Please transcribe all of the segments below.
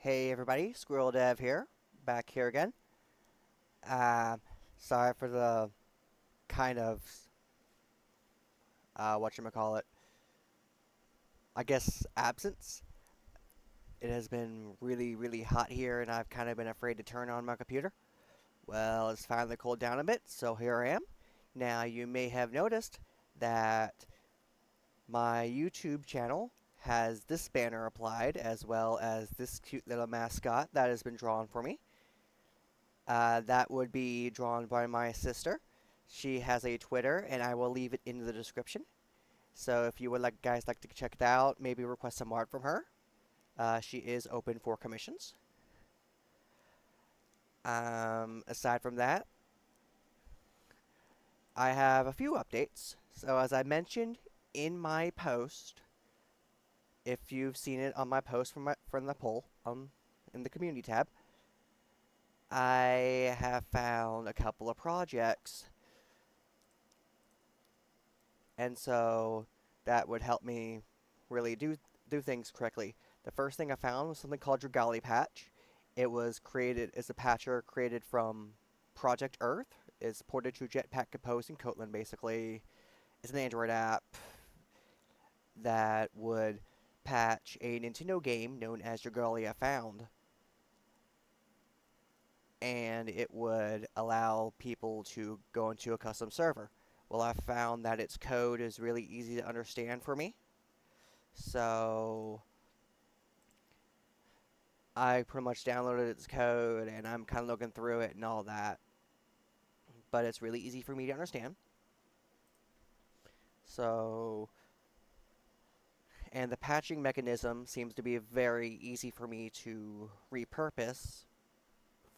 Hey everybody, Squirrel Dev here, back here again. Uh, Sorry for the kind of, whatchamacallit, I guess absence. It has been really, really hot here and I've kind of been afraid to turn on my computer. Well, it's finally cooled down a bit, so here I am. Now you may have noticed that my YouTube channel has this banner applied as well as this cute little mascot that has been drawn for me. That would be drawn by my sister. She has a Twitter, and I will leave it in the description. So if you would like to check it out, maybe request some art from her. She is open for commissions. Aside from that, I have a few updates. So as I mentioned in my post, if you've seen it on my post from the poll in the community tab, I have found a couple of projects, and so that would help me really do things correctly. The first thing I found was something called Dragali Patch. It was created as a patcher created from Project Earth. It's ported to Jetpack Compose and Kotlin basically. It's an Android app that would patch a Nintendo game known as Dragalia Found, and it would allow people to go into a custom server. Well, I found that its code is really easy to understand for me, so I pretty much downloaded its code and I'm kind of looking through it and all that. But it's really easy for me to understand. So, and the patching mechanism seems to be very easy for me to repurpose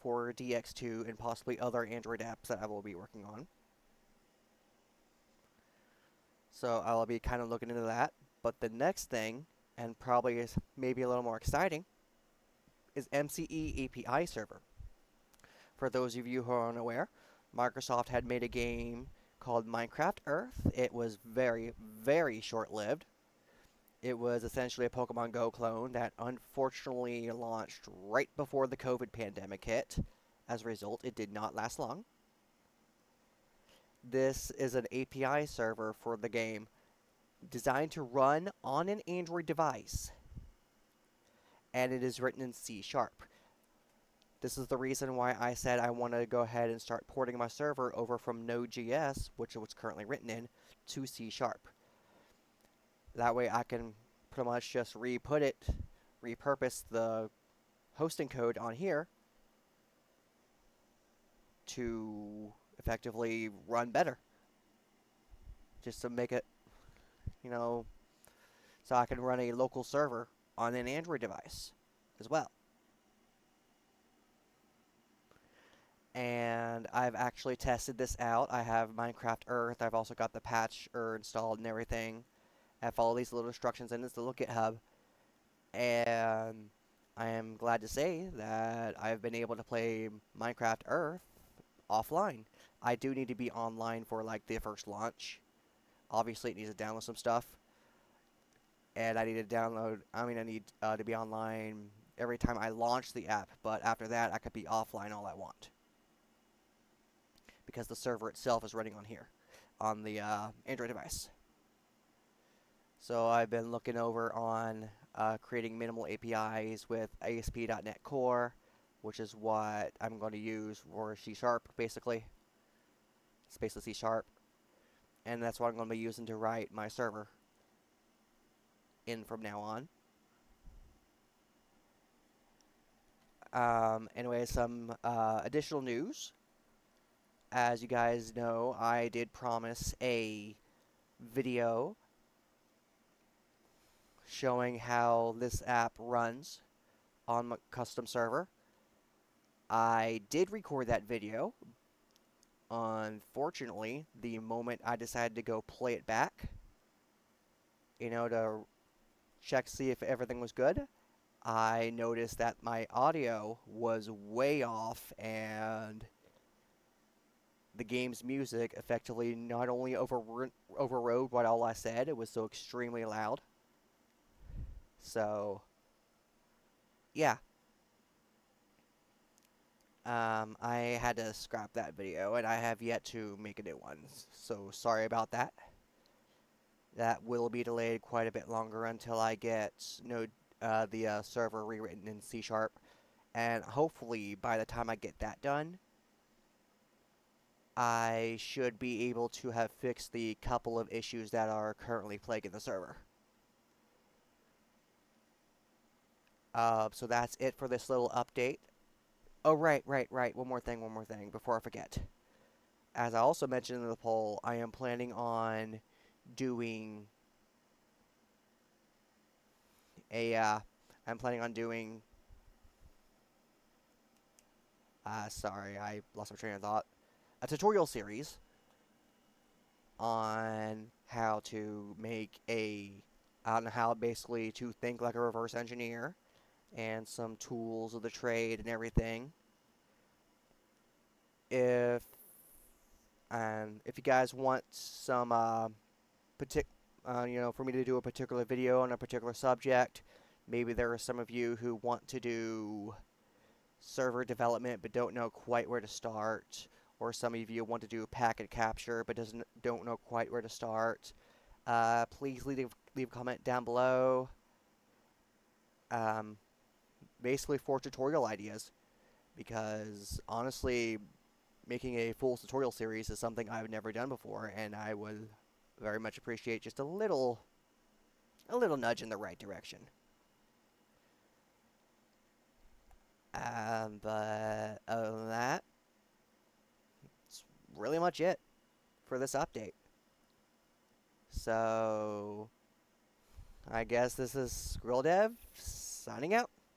for DX2 and possibly other Android apps that I will be working on. So I will be kind of looking into that. But the next thing, and probably is maybe a little more exciting, is MCE API server. For those of you who are unaware, Microsoft had made a game called Minecraft Earth. It was very, very short-lived. It was essentially a Pokemon Go clone that unfortunately launched right before the COVID pandemic hit. As a result, it did not last long. This is an API server for the game designed to run on an Android device, and it is written in C Sharp. This is the reason why I said I want to go ahead and start porting my server over from Node.js, which it was currently written in, to C Sharp. That way I can pretty much just repurpose the hosting code on here to effectively run better. Just to make it, you know, so I can run a local server on an Android device as well. And I've actually tested this out. I have Minecraft Earth. I've also got the patcher installed and everything. I follow these little instructions in this little GitHub. And I am glad to say that I've been able to play Minecraft Earth offline. I do need to be online for like the first launch. Obviously, it needs to download some stuff. And I need I need to be online every time I launch the app. But after that, I could be offline all I want, because the server itself is running on here, on the Android device. So I've been looking over on creating minimal APIs with ASP.NET Core, which is what I'm going to use for C Sharp, basically. It's basically C Sharp. And that's what I'm going to be using to write my server in from now on. Anyway, some additional news. As you guys know, I did promise a video showing how this app runs on my custom server. I did record that video. Unfortunately, the moment I decided to go play it back, to check see if everything was good, I noticed that my audio was way off and the game's music effectively not only overrode what all I said, it was so extremely loud. So, yeah. I had to scrap that video, and I have yet to make a new one. So sorry about that. That will be delayed quite a bit longer until I get the server rewritten in C Sharp, and hopefully by the time I get that done, I should be able to have fixed the couple of issues that are currently plaguing the server. So that's it for this little update. Oh, right. One more thing before I forget. As I also mentioned in the poll, I am planning on doing a, I'm planning on doing, sorry, I lost my train of thought, a tutorial series on how to make on how basically to think like a reverse engineer and some tools of the trade and everything. If if you guys want some for me to do a particular video on a particular subject, maybe there are some of you who want to do server development but don't know quite where to start, or some of you want to do packet capture but don't know quite where to start. Please leave a comment down below. Um, Basically for tutorial ideas, because honestly, making a full tutorial series is something I've never done before, and I would very much appreciate just a little nudge in the right direction. But other than that, it's really much it for this update. So I guess this is Skrill Dev signing out.